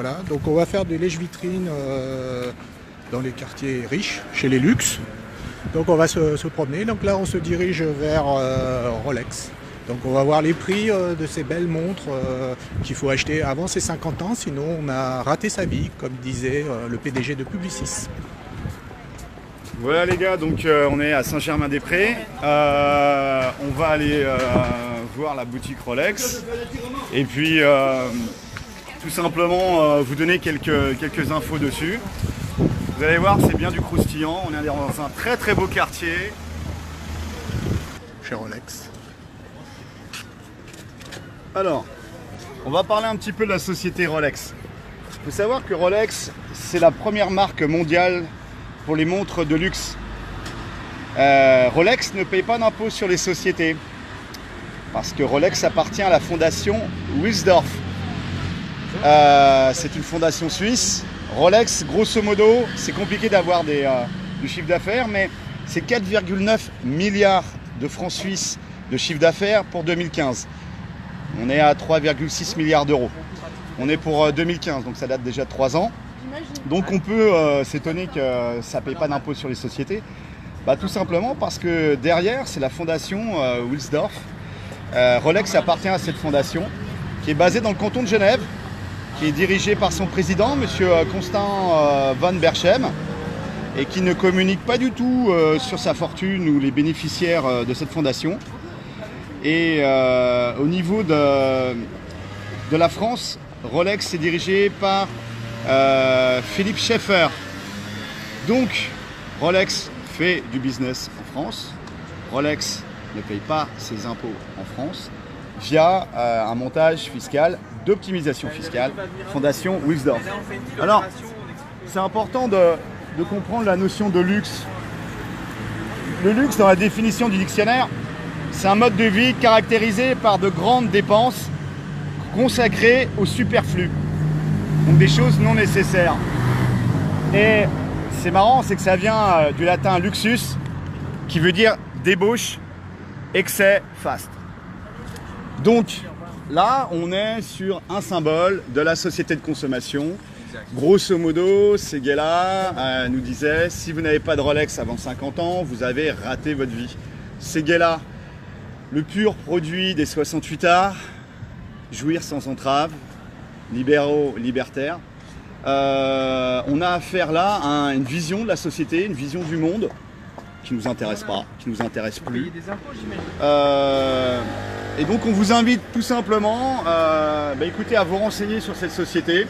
Voilà, donc on va faire des lèche-vitrines dans les quartiers riches, chez les luxe. Donc on va se promener. Donc là on se dirige vers Rolex. Donc on va voir les prix de ces belles montres qu'il faut acheter avant ses 50 ans, sinon on a raté sa vie, comme disait le PDG de Publicis. Voilà les gars, donc on est à Saint-Germain-des-Prés. On va aller voir la boutique Rolex. Et puis tout simplement vous donner quelques infos dessus. Vous allez voir, c'est bien du croustillant. On est dans un très très beau quartier. Chez Rolex. Alors, on va parler un petit peu de la société Rolex. Il faut savoir que Rolex, c'est la première marque mondiale pour les montres de luxe. Rolex ne paye pas d'impôt sur les sociétés parce que Rolex appartient à la fondation Wilsdorf. C'est une fondation suisse. Rolex, grosso modo, c'est compliqué d'avoir du chiffre d'affaires, mais c'est 4,9 milliards de francs suisses de chiffre d'affaires pour 2015. On est à 3,6 milliards d'euros. On est pour 2015, donc ça date déjà de 3 ans. Donc on peut s'étonner que ça ne paye pas d'impôt sur les sociétés. Tout simplement parce que derrière, c'est la fondation Wilsdorf. Rolex appartient à cette fondation qui est basée dans le canton de Genève, qui est dirigée par son président, M. Constant van Berchem, et qui ne communique pas du tout sur sa fortune ou les bénéficiaires de cette fondation. Et au niveau de la France, Rolex est dirigé par Philippe Schaeffer. Donc, Rolex fait du business en France. Rolex ne paye pas ses impôts en France via un montage fiscal d'optimisation fiscale, Fondation Wilsdorf. Alors, c'est important de comprendre la notion de luxe. Le luxe, dans la définition du dictionnaire, c'est un mode de vie caractérisé par de grandes dépenses consacrées au superflu. Donc des choses non nécessaires. Et c'est marrant, c'est que ça vient du latin luxus, qui veut dire débauche, excès, faste. Donc là, on est sur un symbole de la société de consommation. Grosso modo, ces gars-là nous disaient, si vous n'avez pas de Rolex avant 50 ans, vous avez raté votre vie. Ces gars-là, le pur produit des 68 arts, jouir sans entrave, libéraux, libertaires. On a affaire là à une vision de la société, une vision du monde qui ne nous intéresse pas, qui ne nous intéresse plus. Et donc on vous invite tout simplement écoutez, à vous renseigner sur cette société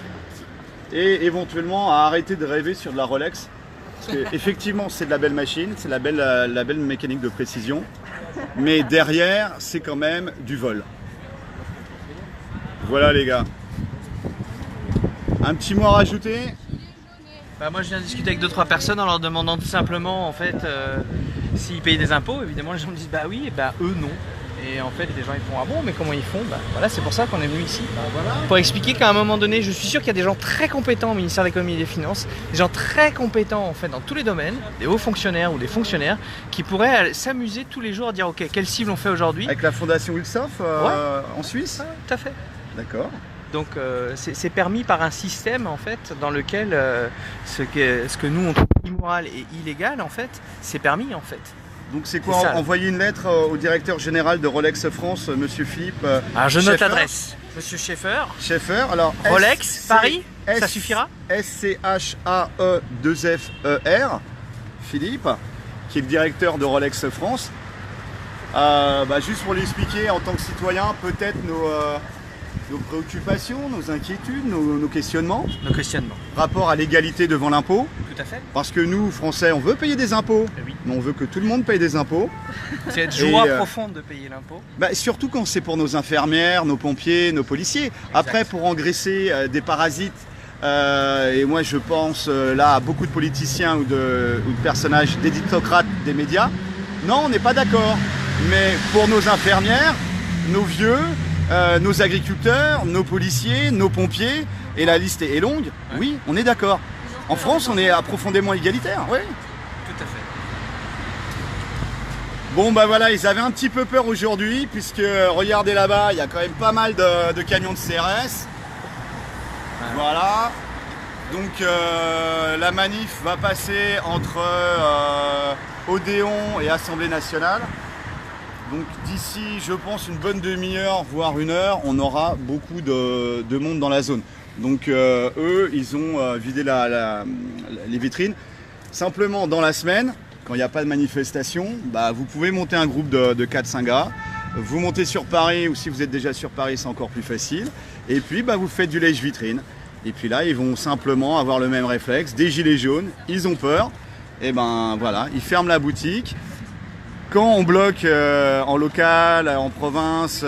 et éventuellement à arrêter de rêver sur de la Rolex. Parce qu'effectivement c'est de la belle machine, c'est la belle mécanique de précision, mais derrière c'est quand même du vol. Voilà les gars. Un petit mot à rajouter? Moi je viens discuter avec 2-3 personnes en leur demandant tout simplement en fait s'ils payent des impôts. Évidemment les gens me disent bah oui, et bah eux non. Et en fait les gens ils font ah bon, mais comment ils font? Voilà, c'est pour ça qu'on est venu ici. Pour expliquer qu'à un moment donné, je suis sûr qu'il y a des gens très compétents au ministère de l'économie et des finances, des gens très compétents en fait dans tous les domaines, des hauts fonctionnaires ou des fonctionnaires qui pourraient s'amuser tous les jours à dire ok, quelle cible on fait aujourd'hui. Avec la fondation Wilsdorf en Suisse? Tout à fait. D'accord. Donc c'est permis par un système en fait dans lequel ce que nous on trouve immoral et illégal en fait, c'est permis en fait. Donc c'est quoi, envoyer une lettre au directeur général de Rolex France, Monsieur Philippe Alors je note l'adresse. Monsieur Schaeffer. Schaeffer, alors Rolex, Paris, ça suffira. SCHAE2FER, Philippe, qui est le directeur de Rolex France. Juste pour lui expliquer en tant que citoyen, peut-être nos préoccupations, nos inquiétudes, nos questionnements. Nos questionnements. Rapport à l'égalité devant l'impôt. Tout à fait. Parce que nous, Français, on veut payer des impôts. Oui. Mais on veut que tout le monde paye des impôts. C'est une joie profonde de payer l'impôt. Surtout quand c'est pour nos infirmières, nos pompiers, nos policiers. Exact. Après, pour engraisser des parasites, et moi je pense là à beaucoup de politiciens ou de personnages d'éditocrates des médias, non, on n'est pas d'accord. Mais pour nos infirmières, nos vieux, nos agriculteurs, nos policiers, nos pompiers, et la liste est longue, ouais. Oui, on est d'accord. En France, on est profondément égalitaire, oui. Tout à fait. Bon voilà, ils avaient un petit peu peur aujourd'hui, puisque regardez là-bas, il y a quand même pas mal de camions de CRS. Voilà. Donc la manif va passer entre Odéon et Assemblée nationale. Donc d'ici, je pense, une bonne demi-heure, voire 1 heure, on aura beaucoup de monde dans la zone. Donc eux, ils ont vidé les vitrines. Simplement, dans la semaine, quand il n'y a pas de manifestation, bah, vous pouvez monter un groupe de 4-5 gars. Vous montez sur Paris, ou si vous êtes déjà sur Paris, c'est encore plus facile. Et puis, bah, vous faites du lèche-vitrine. Et puis là, ils vont simplement avoir le même réflexe, des gilets jaunes, ils ont peur. Et ben voilà, ils ferment la boutique. Quand on bloque en local, en province,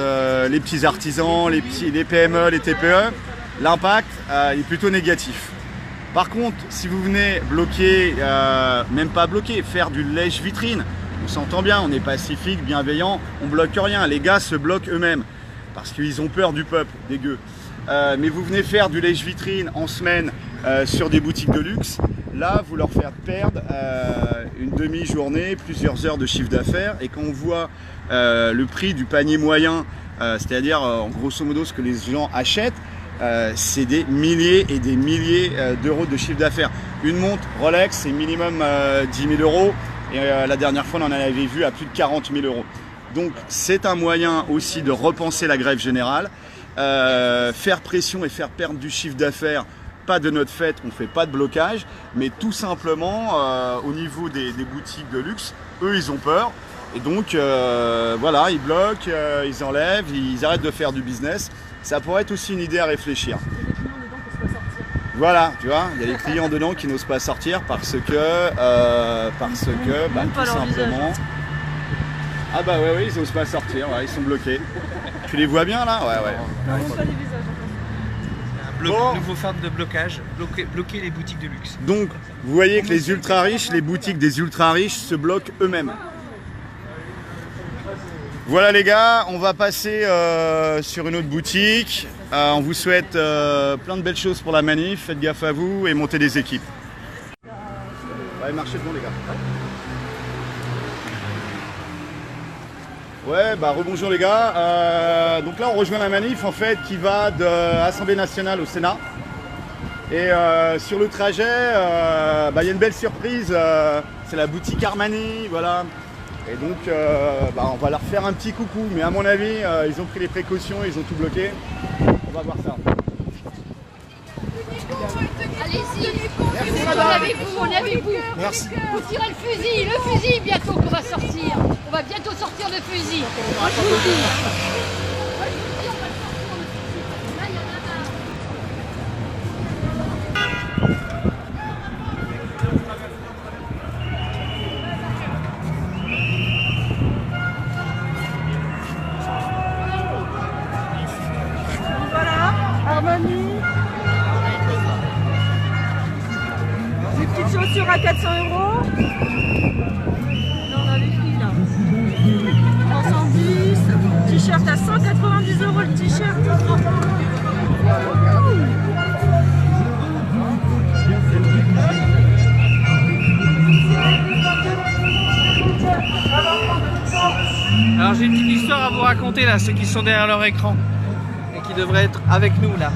les petits artisans, les PME, les TPE, l'impact est plutôt négatif. Par contre, si vous venez bloquer, même pas bloquer, faire du lèche-vitrine, on s'entend bien, on est pacifique, bienveillant, on bloque rien. Les gars se bloquent eux-mêmes parce qu'ils ont peur du peuple, des gueux. Mais vous venez faire du lèche-vitrine en semaine sur des boutiques de luxe, là vous leur faites perdre une demi-journée, plusieurs heures de chiffre d'affaires. Et quand on voit le prix du panier moyen, c'est-à-dire en grosso modo ce que les gens achètent, c'est des milliers et des milliers d'euros de chiffre d'affaires. Une montre Rolex, c'est minimum 10 000 euros. Et la dernière fois, on en avait vu à plus de 40 000 euros. Donc c'est un moyen aussi de repenser la grève générale. Faire pression et faire perdre du chiffre d'affaires, pas de notre fait, on ne fait pas de blocage, mais tout simplement au niveau des boutiques de luxe, eux ils ont peur et donc voilà, ils bloquent, ils enlèvent, ils arrêtent de faire du business. Ça pourrait être aussi une idée à réfléchir. Voilà, tu vois, il y a des clients dedans qui n'osent pas sortir parce que bah, tout simplement. Ah bah ouais, ils n'osent pas sortir, ouais, ils sont bloqués. Tu les vois bien là? Ouais. Nouveau forme de blocage, bloquer les boutiques de luxe. Donc, vous voyez que les ultra riches, les boutiques des ultra riches se bloquent eux-mêmes. Voilà les gars, on va passer sur une autre boutique. On vous souhaite plein de belles choses pour la manif. Faites gaffe à vous et montez des équipes. Allez, marchez devant les gars. Ouais, bah rebonjour les gars. Donc là on rejoint la manif en fait qui va de l'Assemblée nationale au Sénat. Et sur le trajet, il y a une belle surprise. C'est la boutique Armani, voilà. Et donc on va leur faire un petit coucou. Mais à mon avis, ils ont pris les précautions, ils ont tout bloqué. On va voir ça. Allez-y, on est avec vous. Merci. Vous tirez le fusil bientôt qu'on va sortir. On va bientôt sortir le fusil. Moi je vous le dis. Là, il y en a marre. Voilà, Armani. Des petites chaussures à 400 €. Là, on a les prix là. 310. T-shirt à 190 € le t-shirt. Alors j'ai une petite histoire à vous raconter là, ceux qui sont derrière leur écran et qui devraient être avec nous là.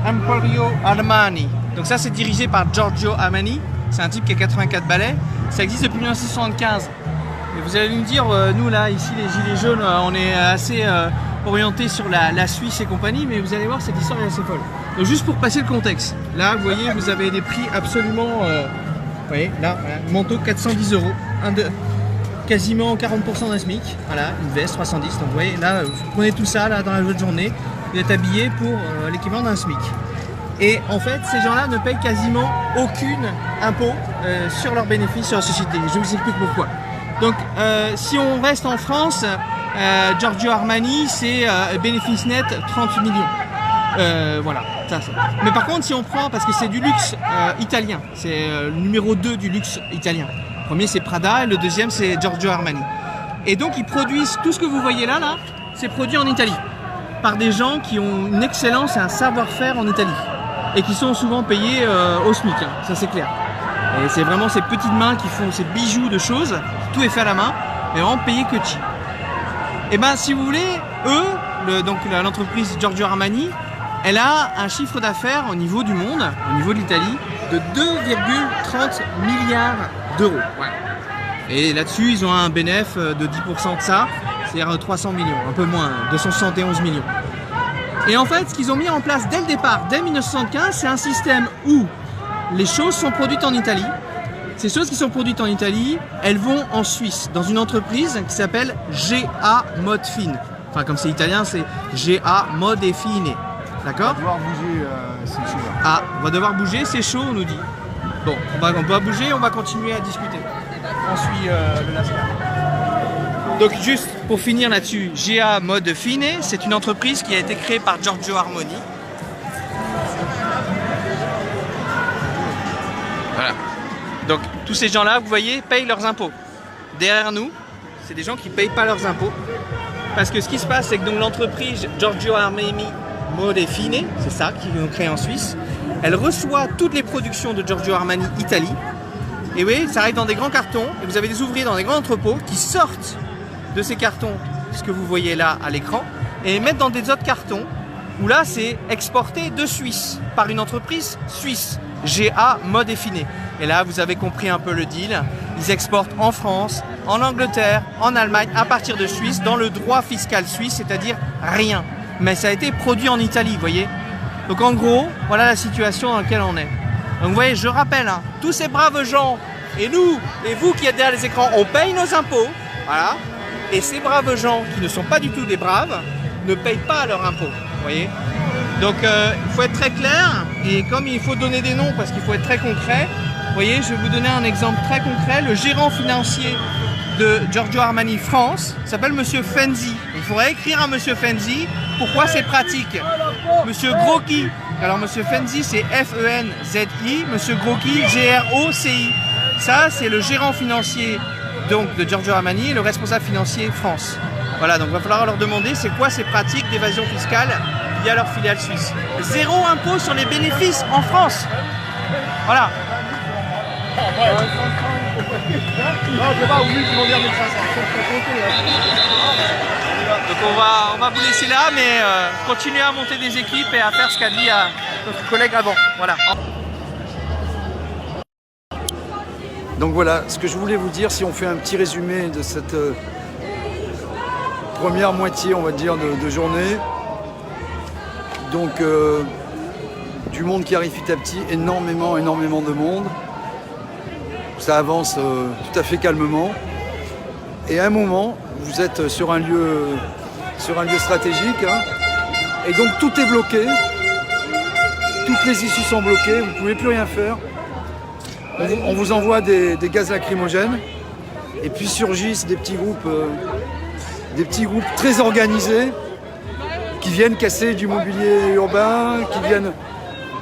Emporio Armani. Donc ça c'est dirigé par Giorgio Armani. C'est un type qui a 84 balais. Ça existe depuis 1975. Et vous allez nous dire, nous là, ici les gilets jaunes, on est assez orienté sur la Suisse et compagnie, mais vous allez voir, cette histoire est assez folle. Donc juste pour passer le contexte, là vous voyez, vous avez des prix absolument, vous voyez, là, voilà, manteau 410 €, quasiment 40% d'un SMIC, voilà, une veste 310, donc vous voyez, là, vous prenez tout ça là dans la journée, vous êtes habillé pour l'équivalent d'un SMIC. Et en fait, ces gens-là ne payent quasiment aucun impôt sur leurs bénéfices sur la société. Je vous explique pourquoi. Donc, si on reste en France, Giorgio Armani, c'est bénéfice net 30 millions. Voilà, ça. Mais par contre, si on prend, parce que c'est du luxe italien, c'est le numéro 2 du luxe italien. Le premier, c'est Prada, et le deuxième, c'est Giorgio Armani. Et donc, ils produisent tout ce que vous voyez là, c'est produit en Italie, par des gens qui ont une excellence et un savoir-faire en Italie. Et qui sont souvent payés au SMIC, hein, ça c'est clair. Et c'est vraiment ces petites mains qui font ces bijoux de choses, tout est fait à la main, mais vraiment payé que chi. Et ben si vous voulez, eux, donc l'entreprise Giorgio Armani, elle a un chiffre d'affaires au niveau du monde, au niveau de l'Italie, de 2,30 milliards d'euros. Voilà. Et là-dessus, ils ont un bénéfice de 10% de ça, c'est-à-dire 300 millions, un peu moins, 271 millions. Et en fait, ce qu'ils ont mis en place dès le départ, dès 1975, c'est un système où les choses sont produites en Italie. Ces choses qui sont produites en Italie, elles vont en Suisse, dans une entreprise qui s'appelle GA Mode Fine. Enfin, comme c'est italien, c'est GA Mode et Fine. D'accord ? On va devoir bouger, c'est chaud là. Ah, on va devoir bouger, c'est chaud, on nous dit. Bon, on va bouger, on va continuer à discuter. On suit le NASCAR. Donc juste pour finir là-dessus, GA Mode Fine, c'est une entreprise qui a été créée par Giorgio Armani. Voilà. Donc tous ces gens-là, vous voyez, payent leurs impôts. Derrière nous, c'est des gens qui ne payent pas leurs impôts. Parce que ce qui se passe, c'est que donc l'entreprise Giorgio Armani Mode Fine, c'est ça qu'ils ont créé en Suisse, elle reçoit toutes les productions de Giorgio Armani Italie. Et oui, ça arrive dans des grands cartons. Et vous avez des ouvriers dans des grands entrepôts qui sortent de ces cartons, ce que vous voyez là à l'écran, et mettent dans des autres cartons où là c'est exporté de Suisse par une entreprise suisse, GA Mode Fine. Et là vous avez compris un peu le deal, ils exportent en France, en Angleterre, en Allemagne, à partir de Suisse, dans le droit fiscal suisse, c'est-à-dire rien. Mais ça a été produit en Italie, vous voyez. Donc en gros, voilà la situation dans laquelle on est. Donc vous voyez, je rappelle, hein, tous ces braves gens, et nous, et vous qui êtes derrière les écrans, on paye nos impôts, voilà. Et ces braves gens qui ne sont pas du tout des braves ne payent pas leurs impôts, vous voyez. Donc il faut être très clair, et comme il faut donner des noms parce qu'il faut être très concret, vous voyez, je vais vous donner un exemple très concret. Le gérant financier de Giorgio Armani France s'appelle Monsieur Fenzi. Il faudrait écrire à Monsieur Fenzi pourquoi c'est pratique. Monsieur Grocchi, alors Monsieur Fenzi c'est F-E-N-Z-I, Monsieur Grocchi G-R-O-C-I. Ça c'est le gérant financier donc de Giorgio Armani et le responsable financier France. Voilà, donc il va falloir leur demander c'est quoi ces pratiques d'évasion fiscale via leur filiale suisse. 0 impôt sur les bénéfices en France. Voilà. Donc on va vous laisser là, mais continuer à monter des équipes et à faire ce qu'a dit notre collègue avant. Voilà. Donc voilà, ce que je voulais vous dire, si on fait un petit résumé de cette première moitié, on va dire, de journée. Donc du monde qui arrive petit à petit, énormément de monde. Ça avance tout à fait calmement. Et à un moment, vous êtes sur un lieu stratégique, hein, et donc tout est bloqué. Toutes les issues sont bloquées, vous ne pouvez plus rien faire. On vous envoie des gaz lacrymogènes, et puis surgissent des petits groupes très organisés qui viennent casser du mobilier urbain, qui viennent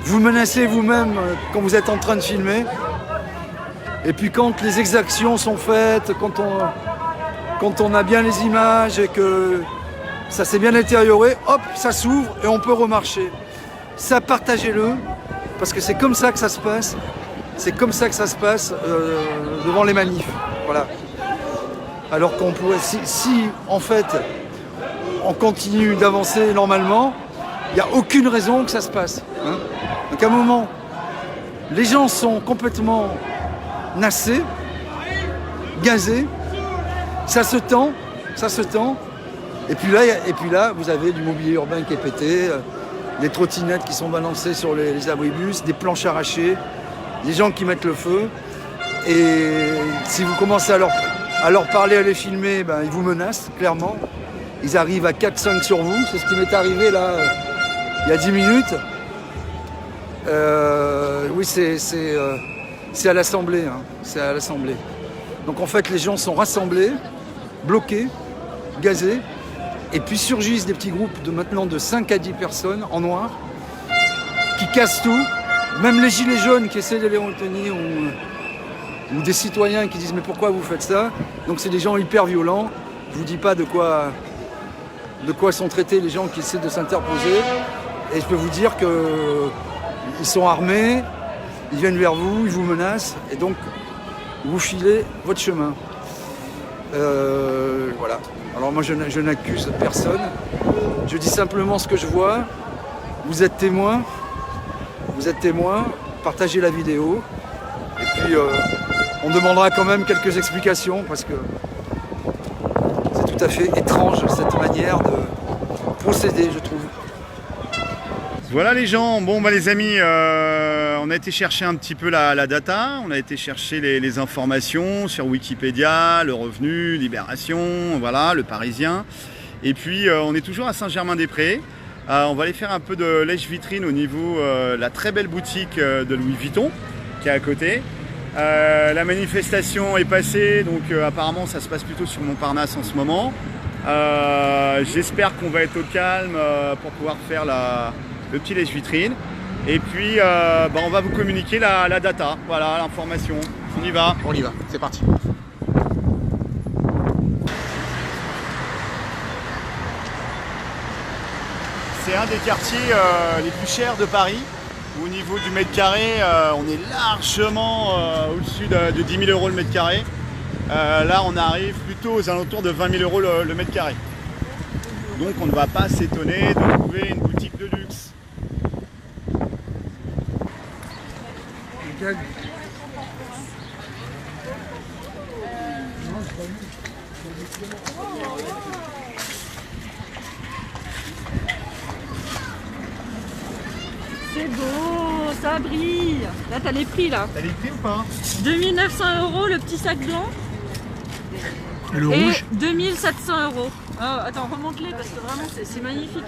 vous menacer vous-même quand vous êtes en train de filmer. Et puis quand les exactions sont faites, quand on a bien les images et que ça s'est bien détérioré, hop, ça s'ouvre et on peut remarcher. Ça, partagez-le, parce que c'est comme ça que ça se passe. C'est comme ça que ça se passe devant les manifs. Voilà. Alors qu'on pourrait, si en fait on continue d'avancer normalement, il n'y a aucune raison que ça se passe. Hein. Donc à un moment, les gens sont complètement nassés, gazés, ça se tend. Et puis là, vous avez du mobilier urbain qui est pété, des trottinettes qui sont balancées sur les abribus, des planches arrachées, des gens qui mettent le feu. Et si vous commencez à leur parler, à les filmer, ben, ils vous menacent, clairement. Ils arrivent à 4-5 sur vous, c'est ce qui m'est arrivé là, il y a 10 minutes. Oui, c'est à l'Assemblée, hein. C'est à l'Assemblée. Donc en fait, les gens sont rassemblés, bloqués, gazés, et puis surgissent des petits groupes de 5 à 10 personnes en noir, qui cassent tout. Même les gilets jaunes qui essaient de les retenir, ou des citoyens qui disent mais pourquoi vous faites ça? Donc c'est des gens hyper violents. Je vous dis pas de quoi sont traités les gens qui essaient de s'interposer. Et je peux vous dire qu'ils sont armés, ils viennent vers vous, ils vous menacent, et donc vous filez votre chemin. Voilà. Alors moi je n'accuse personne, je dis simplement ce que je vois. vous êtes témoins, partagez la vidéo. Et puis on demandera quand même quelques explications parce que c'est tout à fait étrange cette manière de procéder, je trouve. Voilà les gens, bon bah les amis, on a été chercher un petit peu la data, on a été chercher les informations sur Wikipédia, Le Revenu, Libération, voilà, Le Parisien. Et puis on est toujours à Saint-Germain-des-Prés. On va aller faire un peu de lèche-vitrine au niveau de la très belle boutique de Louis Vuitton qui est à côté. La manifestation est passée, donc apparemment ça se passe plutôt sur Montparnasse en ce moment. J'espère qu'on va être au calme pour pouvoir faire le petit lèche-vitrine. Et puis on va vous communiquer la data, voilà l'information. On y va. On y va, c'est parti. C'est un des quartiers les plus chers de Paris. Au niveau du mètre carré, on est largement au-dessus de 10 000 € le mètre carré. Là, on arrive plutôt aux alentours de 20 000 € le mètre carré. Donc, on ne va pas s'étonner de trouver une boutique de luxe. C'est beau, ça brille. Là, t'as les prix là. T'as les prix ou pas? 2 900 € le petit sac blanc. Et le Et rouge 2 700 €. Ah, attends, remonte-les parce que vraiment c'est magnifique.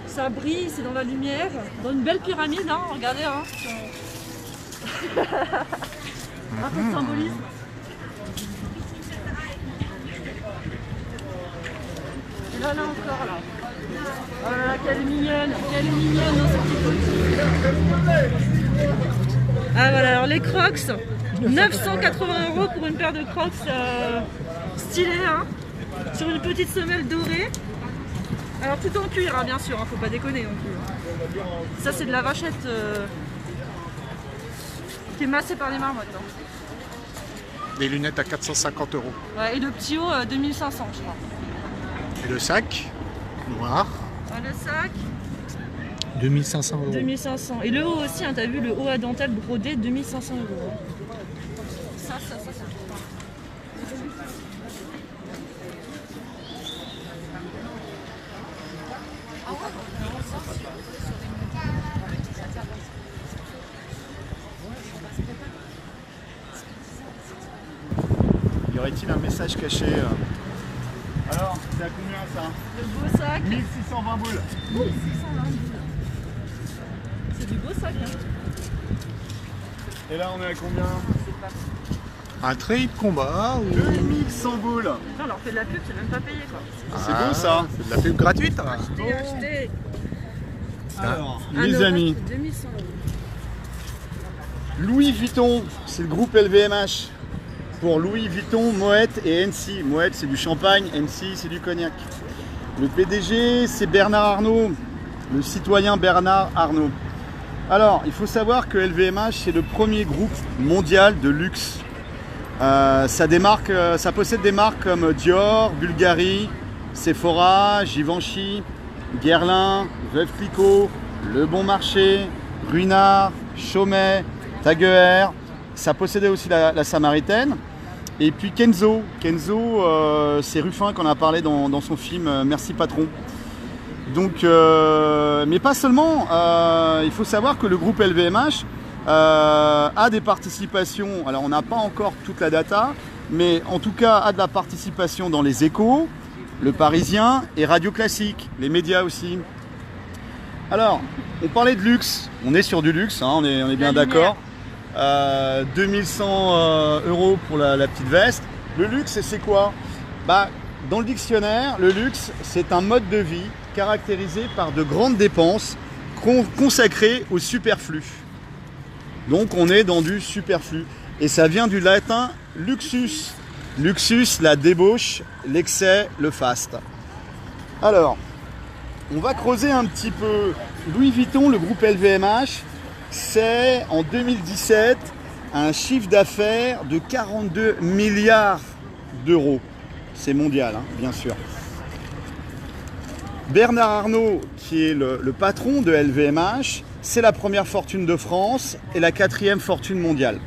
Ça brille, c'est dans la lumière, dans une belle pyramide, hein, regardez. Hein. Un peu de symbolisme. Et là encore là. Oh là là, quelle mignonne dans cette petite boutique. Ah voilà, alors les Crocs, 980 € pour une paire de Crocs stylés, hein, sur une petite semelle dorée. Alors tout en cuir, hein, bien sûr, hein, faut pas déconner non plus. Ça c'est de la vachette qui est massée par les marmottes. Hein. Des lunettes à 450 €. Ouais, et le petit haut 2500 je crois. Et le sac noir, Ah, le sac 2500 €. 2500. Et le haut aussi, hein, t'as vu le haut à dentelle brodé 2500 €. Ça. Y aurait-il un message caché Alors, c'est à combien ça? Le beau sac. 1620 boules. 1620 boules. C'est du beau sac, hein. Et là, on est à combien? Un treillis de combat ou... 2100 boules. Putain, on leur fait de la pub, c'est même pas payé quoi. C'est beau ça. C'est de la pub gratuite. Hein. Achetez. Alors, Un les euro, amis, 2100 €. Louis Vuitton, c'est le groupe LVMH. Pour Louis Vuitton, Moët et Hennessy. Moët, c'est du champagne, Hennessy, c'est du cognac. Le PDG, c'est Bernard Arnault, le citoyen Bernard Arnault. Alors, il faut savoir que LVMH, c'est le premier groupe mondial de luxe. Ça possède des marques comme Dior, Bulgari, Sephora, Givenchy, Guerlain, Veuve Clicquot, Le Bon Marché, Ruinart, Chaumet, Tag Heuer. Ça possédait aussi la Samaritaine. Et puis Kenzo. Kenzo, c'est Ruffin qu'on a parlé dans son film Merci Patron. Donc, mais pas seulement. Il faut savoir que le groupe LVMH a des participations. Alors, on n'a pas encore toute la data, mais en tout cas, a de la participation dans les Échos, Le Parisien et Radio Classique, les médias aussi. Alors, on parlait de luxe. On est sur du luxe, hein, on est bien d'accord. 2100 € pour la petite veste. Le luxe, c'est quoi? Dans le dictionnaire, le luxe, c'est un mode de vie caractérisé par de grandes dépenses consacrées au superflu. Donc on est dans du superflu. Et ça vient du latin luxus. Luxus, la débauche, l'excès, le faste. Alors, on va creuser un petit peu. Louis Vuitton, le groupe LVMH, c'est en 2017 un chiffre d'affaires de 42 milliards d'euros. C'est mondial, hein, bien sûr. Bernard Arnault, qui est le patron de LVMH, c'est la première fortune de France et la 4e fortune mondiale.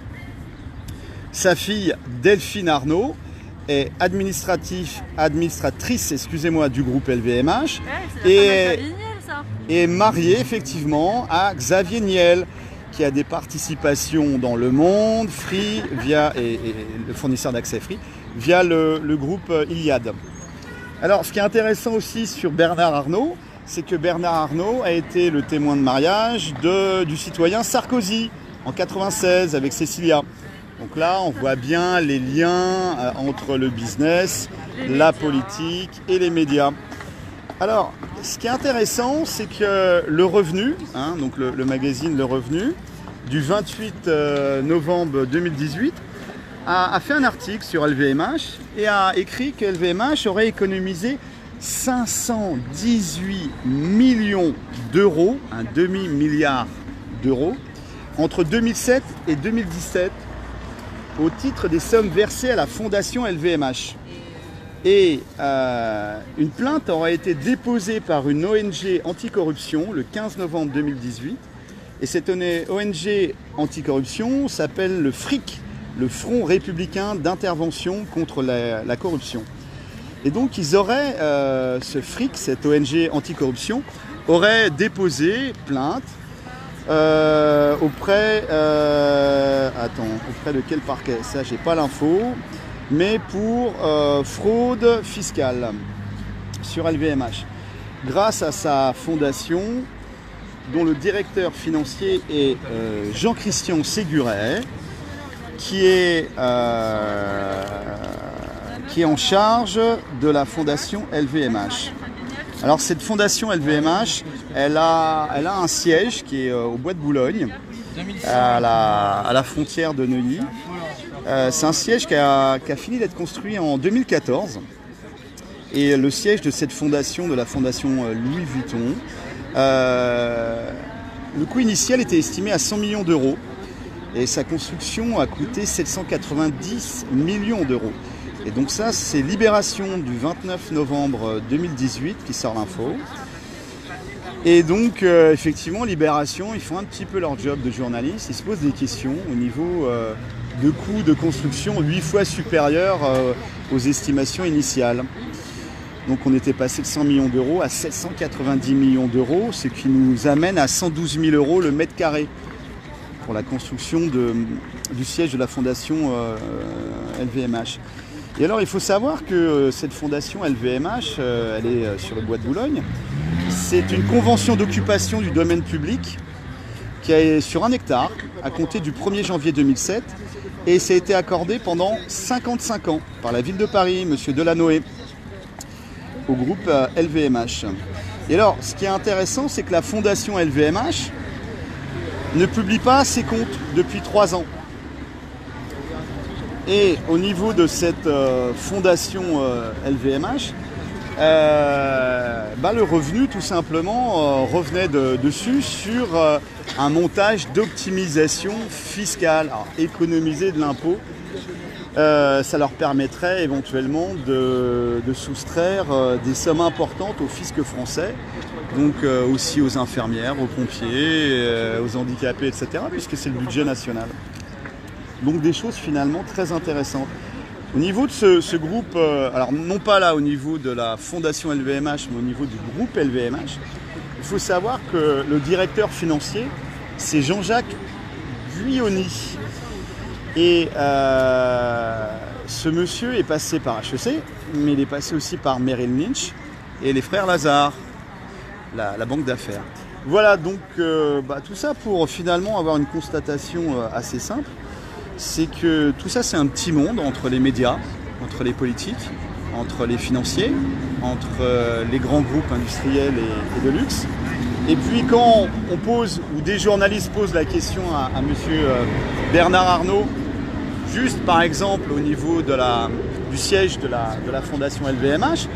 Sa fille Delphine Arnault est administratrice du groupe LVMH et mariée effectivement à Xavier Niel, qui a des participations dans Le Monde, Free, et le fournisseur d'accès Free, via le groupe Iliad. Alors, ce qui est intéressant aussi sur Bernard Arnault, c'est que Bernard Arnault a été le témoin de mariage du citoyen Sarkozy en 1996 avec Cécilia. Donc là, on voit bien les liens entre le business, la politique et les médias. Alors, ce qui est intéressant, c'est que Le Revenu, donc le magazine Le Revenu, du 28 novembre 2018, a fait un article sur LVMH et a écrit que LVMH aurait économisé 518 millions d'euros, un demi-milliard d'euros, entre 2007 et 2017, au titre des sommes versées à la fondation LVMH. Et une plainte aurait été déposée par une ONG anticorruption le 15 novembre 2018. Et cette ONG anticorruption s'appelle le FRIC, le Front républicain d'intervention contre la corruption. Et donc ils auraient, ce FRIC, cette ONG anticorruption, aurait déposé plainte auprès de quel parquet? Ça, j'ai pas l'info, mais pour fraude fiscale sur LVMH. Grâce à sa fondation, dont le directeur financier est Jean-Christian Séguret, qui est en charge de la fondation LVMH. Alors cette fondation LVMH, elle a un siège qui est au Bois de Boulogne, à la frontière de Neuilly. C'est un siège qui a fini d'être construit en 2014. Et le siège de cette fondation, de la fondation Louis Vuitton, le coût initial était estimé à 100 millions d'euros. Et sa construction a coûté 790 millions d'euros. Et donc ça, c'est Libération du 29 novembre 2018 qui sort l'info. Et donc, effectivement, Libération, ils font un petit peu leur job de journaliste. Ils se posent des questions au niveau de coûts de construction 8 fois supérieurs aux estimations initiales. Donc on était passé de 100 millions d'euros à 790 millions d'euros, ce qui nous amène à 112 000 euros le mètre carré pour la construction du siège de la fondation LVMH. Et alors il faut savoir que cette fondation LVMH, elle est sur le Bois de Boulogne. C'est une convention d'occupation du domaine public qui est sur 1 hectare à compter du 1er janvier 2007 et ça a été accordé pendant 55 ans par la ville de Paris, M. Delanoë, au groupe LVMH. Et alors ce qui est intéressant, c'est que la fondation LVMH ne publie pas ses comptes depuis 3 ans. Et au niveau de cette fondation LVMH, le revenu tout simplement revenait dessus sur un montage d'optimisation fiscale. Alors, économiser de l'impôt, ça leur permettrait éventuellement de soustraire des sommes importantes au fisc français, donc aussi aux infirmières, aux pompiers, aux handicapés, etc., puisque c'est le budget national. Donc des choses finalement très intéressantes. Au niveau de ce groupe, alors non pas là au niveau de la fondation LVMH, mais au niveau du groupe LVMH, il faut savoir que le directeur financier, c'est Jean-Jacques Guyoni. Et ce monsieur est passé par HEC, mais il est passé aussi par Merrill Lynch et les frères Lazare, la banque d'affaires. Voilà, donc tout ça pour finalement avoir une constatation assez simple. C'est que tout ça, c'est un petit monde entre les médias, entre les politiques, entre les financiers, entre les grands groupes industriels et de luxe. Et puis quand on pose, ou des journalistes posent la question à monsieur Bernard Arnault, juste par exemple au niveau du siège de la fondation LVMH,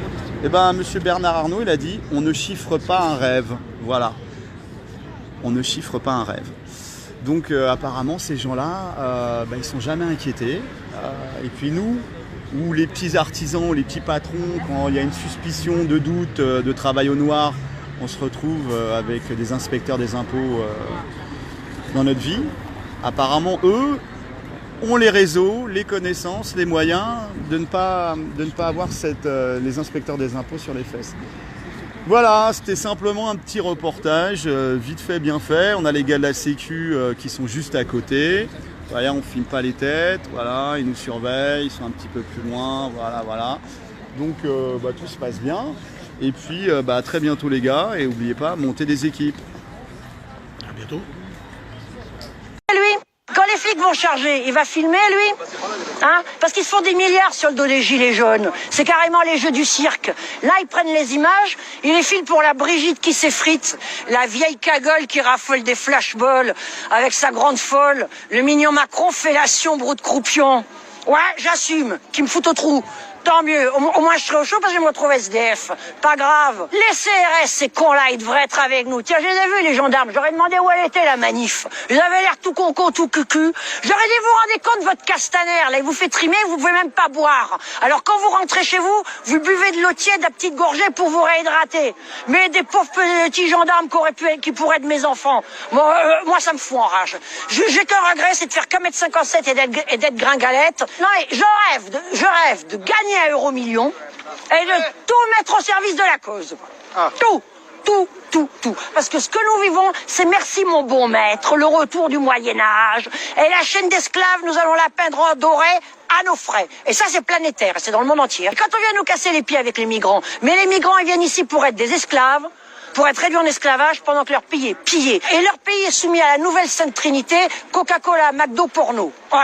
monsieur Bernard Arnault, il a dit « on ne chiffre pas un rêve ». Voilà, on ne chiffre pas un rêve. Donc apparemment ces gens-là, ils ne sont jamais inquiétés. Et puis nous, où les petits artisans, les petits patrons, quand il y a une suspicion de doute de travail au noir, on se retrouve avec des inspecteurs des impôts dans notre vie. Apparemment, eux ont les réseaux, les connaissances, les moyens de ne pas avoir les inspecteurs des impôts sur les fesses. Voilà, c'était simplement un petit reportage, vite fait, bien fait. On a les gars de la Sécu qui sont juste à côté. Voilà, on ne filme pas les têtes, voilà, ils nous surveillent, ils sont un petit peu plus loin, voilà. Donc tout se passe bien. Et puis à très bientôt les gars, et n'oubliez pas, montez des équipes. À bientôt. Lui, quand les flics vont charger, il va filmer lui, hein? Parce qu'ils se font des milliards sur le dos des gilets jaunes. C'est carrément les jeux du cirque. Là, ils prennent les images, ils les filment pour la Brigitte qui s'effrite, la vieille cagole qui raffole des flashballs avec sa grande folle, le mignon Macron fellation brou de croupion. Ouais, j'assume, qui me fout au trou. Tant mieux, au moins je serai au chaud parce que je me retrouve SDF. Pas grave. Les CRS, ces cons-là, ils devraient être avec nous. Tiens, je les ai vus, les gendarmes. J'aurais demandé où elle était, la manif. Ils avaient l'air tout con, tout cucu. J'aurais dit, vous rendez compte, votre castaner, là, il vous fait trimer, vous pouvez même pas boire. Alors quand vous rentrez chez vous, vous buvez de l'eau tiède à petite gorgée pour vous réhydrater. Mais des pauvres petits gendarmes qui pourraient être mes enfants. Bon, moi, ça me fout en rage. J'ai qu'un regret, c'est de faire qu'un mètre 57 et d'être gringalette. Non, et je rêve de gagner un euro-million et de tout mettre au service de la cause. Tout. Parce que ce que nous vivons, c'est merci mon bon maître, le retour du Moyen-Âge. Et la chaîne d'esclaves, nous allons la peindre en doré à nos frais. Et ça, c'est planétaire, c'est dans le monde entier. Et quand on vient nous casser les pieds avec les migrants, mais les migrants, ils viennent ici pour être des esclaves, pour être réduits en esclavage pendant que leur pays est pillé. Et leur pays est soumis à la nouvelle Sainte Trinité, Coca-Cola, McDo, porno. Voilà.